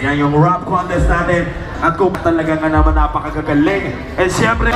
Yan yung rap contest natin. At kung talaga nga naman napakagagaling. And syempre,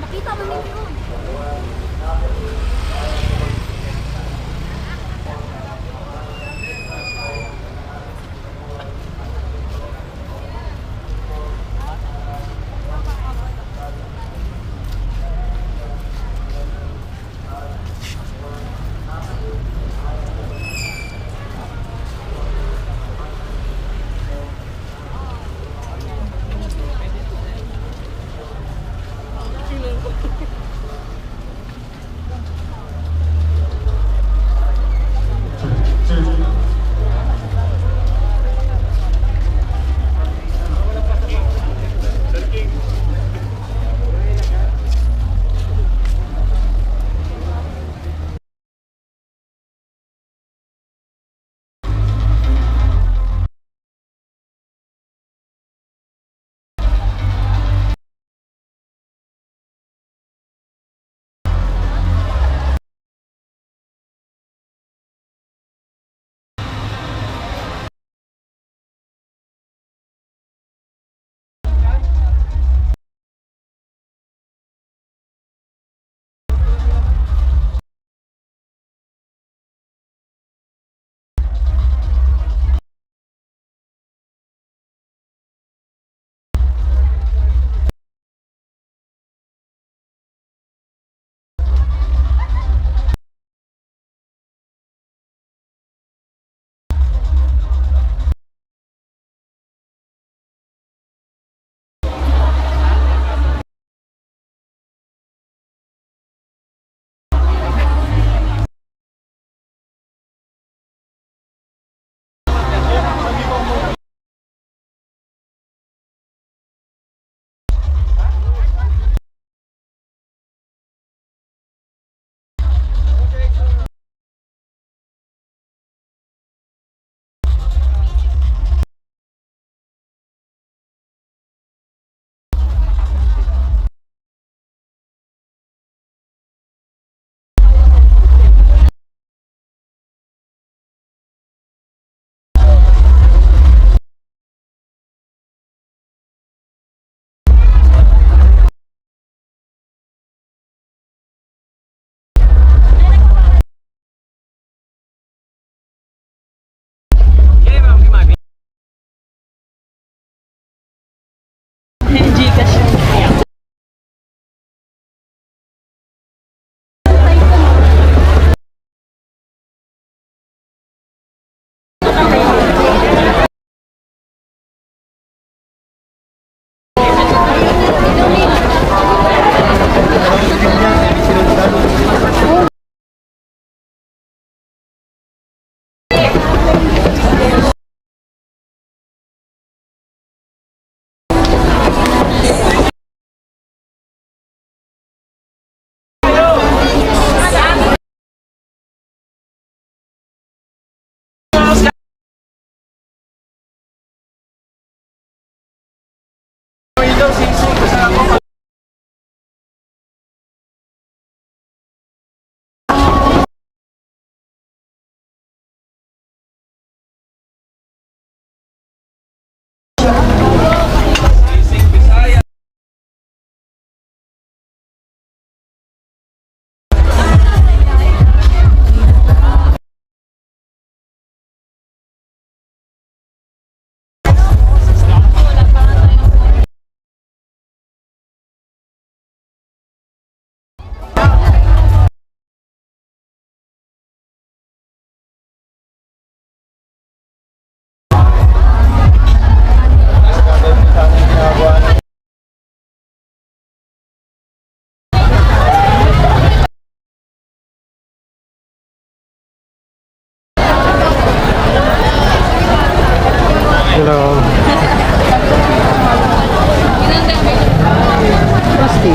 Makita mo yun. Hello. Plastic.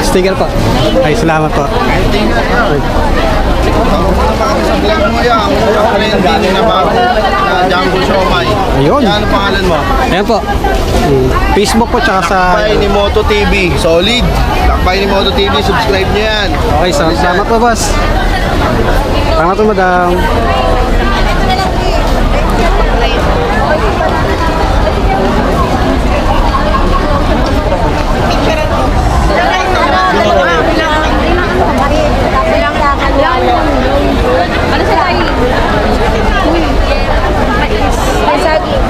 Sticker po. Ay, salamat po. Sa vlog mo yan, ang trending na bago na Jumbo Siomai. Ayun. Yan ang pangalan mo. Ayan po. Facebook po tsaka sa... Lakbay ni Moto TV. Solid. Lakbay ni Moto TV. Subscribe nyo yan. Okay, so, salamat po, boss. Salamat po, madam. Ano sa tayo? May saging.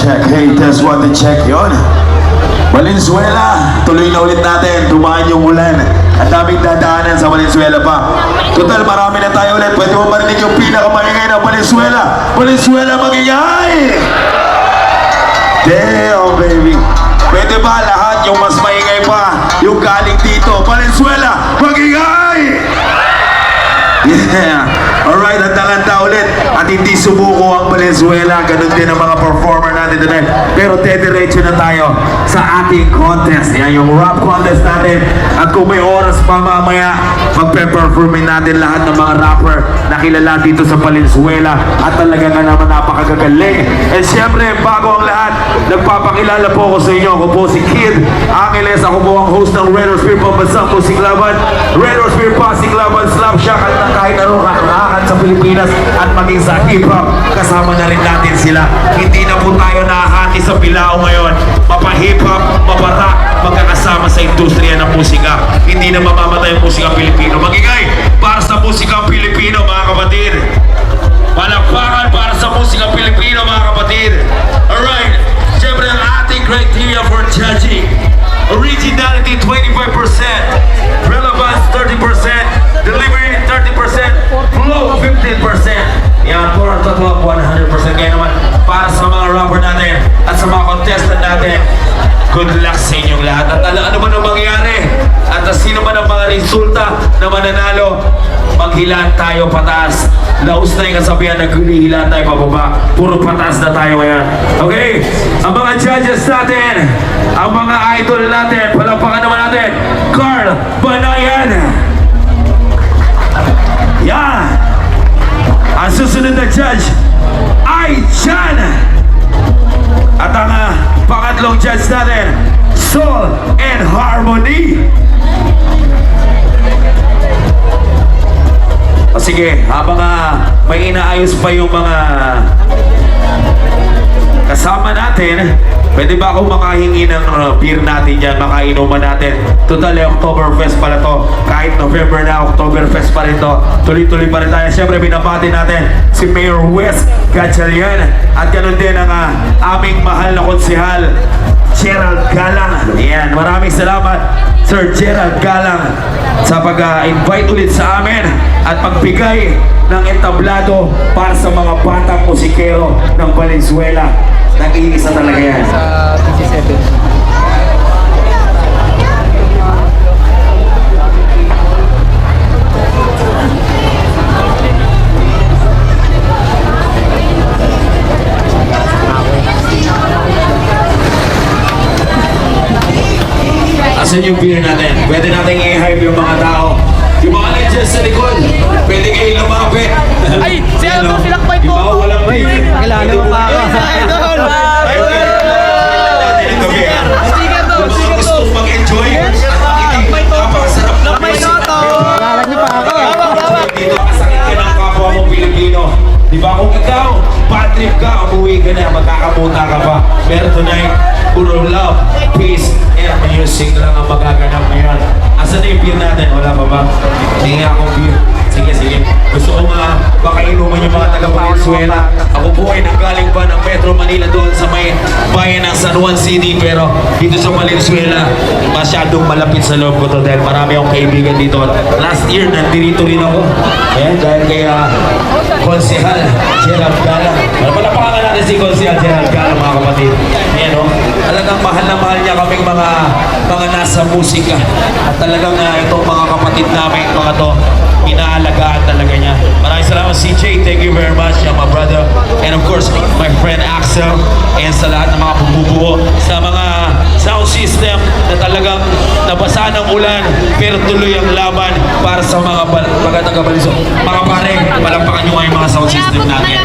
check. Hey, test 1 to check yon. Valenzuela, tuloy na ulit natin. Dumaan yung ulan. Ang daming dadaanan sa Valenzuela pa. Total, marami na tayo ulit. Pwede mo marinig yung pinakamaingay ng Valenzuela. Valenzuela, magingay! Damn, baby. Pwede ba lahat yung mas maingay pa? Yung galing dito. Valenzuela, magingay! Yeah. Alright, handa-handa ulit. At hindi sumuko ang Valenzuela. Ganun din ang mga performer natin tonight. Pero dediretso na tayo sa ating contest. Yan yung rap contest natin. At kung may oras pa mamaya, magpe-performin natin lahat ng mga rapper na kilala dito sa Valenzuela. At talaga nga naman napakagagaling. And syempre, bago ang lahat, nagpapakilala po ako sa inyo. Ako po si Kid Angeles. Ako po ang host ng Red Spear Pambansang Musik Laban. Red Spear Pasig Laban, Slap Shack at kahit anong kakakan sa Pilipinas at maging sa hip-hop, kasama na rin natin sila. Hindi na po tayo nahahati sa Bilao ngayon. Mapa-hip-hop, mapa-rock, magkakasama sa industriya ng musika. Hindi na mamamatay ang musika Pilipino. Magigay para sa musika Pilipino, mga kapatid. Palakpakan para sa musika Pilipino, mga kapatid. Alright, siyempre ang ating criteria for judging. Originality 25%, relevance 30%, delivery 30%, flow 15%. Yan, for a total of 100%. Kaya naman, para sa mga rapper natin at sa mga contestant natin, good luck sa inyong lahat. At ano man ang mangyayari, at sino man ang mga resulta na mananalo, maghilaan tayo pataas. Laos na yung kasabihan, naghilaan tayo pababa. Puro pataas na tayo ngayon. Okay? Ang mga judges natin, ang mga idol natin, palakpakan naman natin, Carl Banayan. Yan. Ang susunod na judge ay Jan. At ang pangatlong judge natin, Soul and Harmony. O sige, habang may inaayos pa yung mga kasama natin, pwede ba akong makahingi ng beer natin dyan, makainuman natin? Total, Oktoberfest pala to. Kahit November na, Oktoberfest pa rin to. Tuloy-tuloy pa rin tayo. Siyempre, binabati natin si Mayor Wes Gatchalian. At ganun din ang aming mahal na konsehal, Gerald Galang. Ayan, maraming salamat, Sir Gerald Galang, sa pag-invite ulit sa amin at pagbigay ng entablado para sa mga batang musikero ng Valenzuela. Nag-iisa talaga yan. Sa 27. Asan yung beer natin? Pwede natin i-hype yung mga tao. Yung mga legends sa likod, pwede kayo lumapit. Ay, si Aldo, silakbay po. Yung mga walang beer. Kilala mo pa ako. Idol! Sticker daw, sticker daw. Gusto mag-enjoy at makinig. Napakasarap na music. Kilala niyo pa ako. Dito kasakit ka ng kapwa mong Pilipino. Di ba kung ikaw, bad trip ka, umuwi ka na, magkakapunta ka pa. Pero tonight, puro love, peace, and music lang ang magaganap ngayon. Asan na yung beer natin? Wala pa ba? Hindi nga akong beer. Sige, sige. Gusto ko makainuman yung mga taga-Valenzuela. Ako po ay nanggaling pa ng Metro Manila doon sa may bayan ng San Juan City. Pero dito sa Valenzuela, masyadong malapit sa loob ko to dahil marami akong kaibigan dito. Last year, nandito rin ako. Ayan, dahil kay Konsehal Gerald Galang. Palapakan natin si Konsehal Gerald Galang, mga kapatid. Ayan, no? Talagang mahal na mahal niya kaming mga nasa musika. At talagang itong mga kapatid namin, mga to, inaalagaan talaga niya. Maraming salamat CJ, thank you very much, my brother. And of course, my friend Axel. And sa lahat ng mga bumubuo, sa mga sound system na talagang nabasa ng ulan, pero tuloy ang laban para sa mga taga-Baliso. Mga pare, palampakan nyo nga yung mga sound system natin.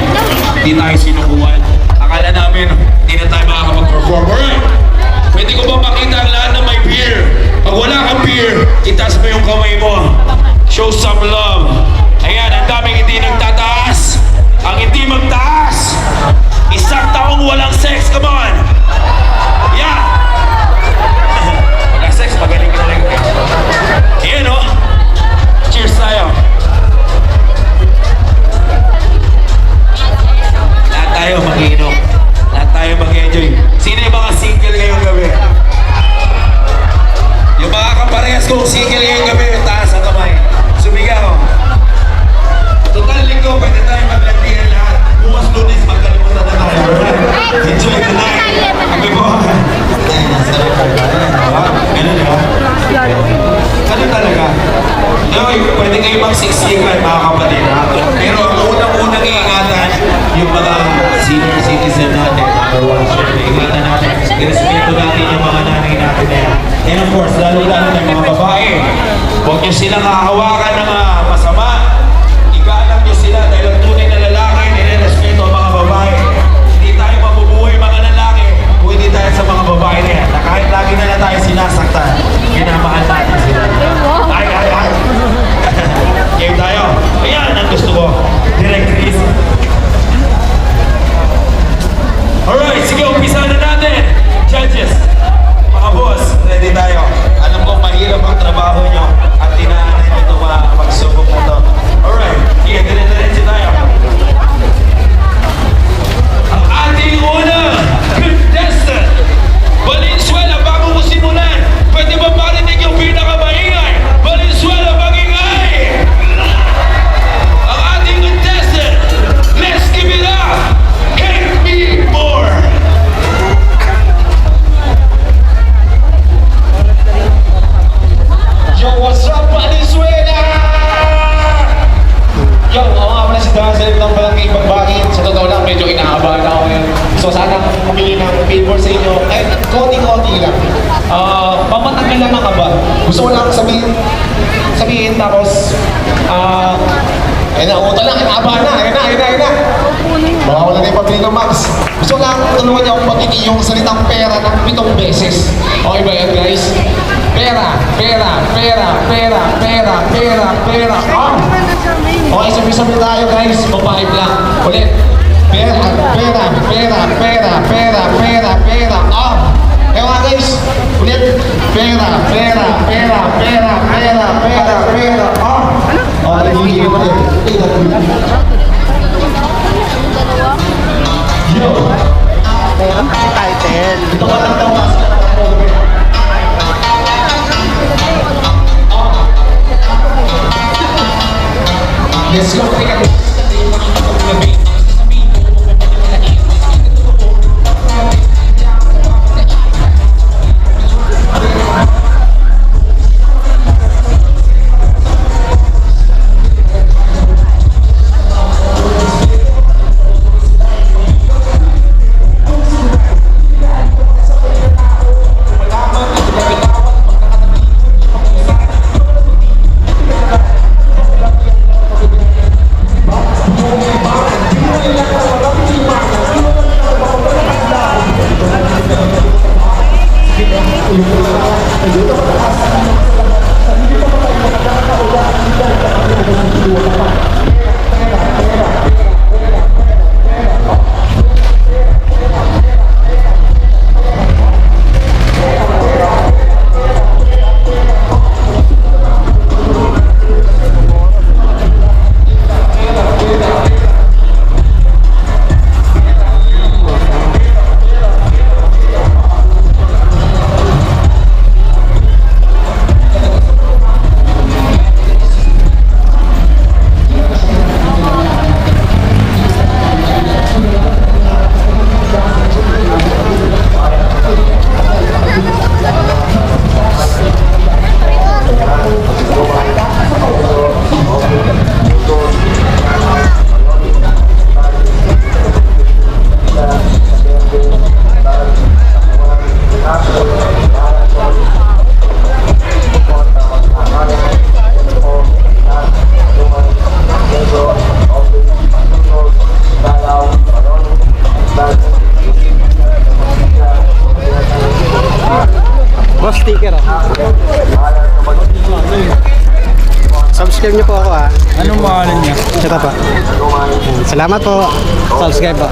Hindi tayo sinubuan. Akala namin, hindi na tayo makakapag-perform. Alright! Pwede ko ba makita ang lahat na may beer? Pag wala kang beer, itaas mo yung kamay mo. Show some love. Ayan, ang daming hindi nagtataas. Ang hindi magtaas. Isang taong walang sex. Come on. Yeah. Walang sex, magaling ka talaga. Ayan, oh. Cheers tayo. Lahat tayo mag-iinom. Lahat tayo mag-enjoy. kung single ngayong gabi, taas ang kamay. Sumigaw. Total linggo, pwede tayo maglandian lahat. Bukas Lunes, magkalimutan na tayo. Enjoy the night. Kami po. Ganun ba? Ganun talaga. Yoy, pwede kayo magsiksikan mga kapatid. Ha? Pero ang unang-unang iingatan, yung mga senior citizen natin. Iingatan natin. Irespeto natin yung mga nanay natin na yan. And of course, lalo-lalo ng mga babae. Huwag nyo silang hahawakan ng masama. Igalang nyo sila dahil ang tunay na lalaki, nire-respeto ang mga babae. Hindi tayo mabubuhay mga lalaki kung hindi tayo sa mga babae na yan. Na kahit lagi na tayo sinasaktan, ginamahal natin sila. Ay! Game tayo. Ayan ang gusto ko. Direct Chris. Alright, sige, umpisa na natin. Judges, mga boss, ready tayo. Alam ko mahirap ang trabaho nyo at dinaanan nyo ito pagsubok na ito. Alright, sige, dire-diretso tayo. Ang ating unang contestant, Valenzuela, bago ko simulan, pwede ba marinig yung pinakamaingay? Valenzuela, magingay! Ang ating contestant, let's give it up! Hate me more! Yo, what's up, Valenzuela? Yo, ako nga pala si Dazzle ng Barangay Bagbangin. Sa totoo lang, medyo inaabahan ako ngayon. So sana pumili ng favor sa inyo. Kahit konti-konti lang. Pamatagal lang ka ba? Gusto ko lang sabihin tapos, ayun na, utang lang, inaabahan na, ayun na. Baka wala na yung pabili ng Max. Gusto ko lang tulungan niyo akong pagkiti yung salitang pera ng 7 beses. Okay ba yan, guys? Pera. Okay, sabi tayo guys, mapahib lang. Ulit. Pera. Kaya nga guys, ulit. Pera. Nagiging ulit. Yo. Title. Ito ka lang daw kasi. Let's go. Boss, sticker ah. Subscribe niyo po ako ah. Anong pangalan niya? Ito pa. Salamat po. Subscribe po.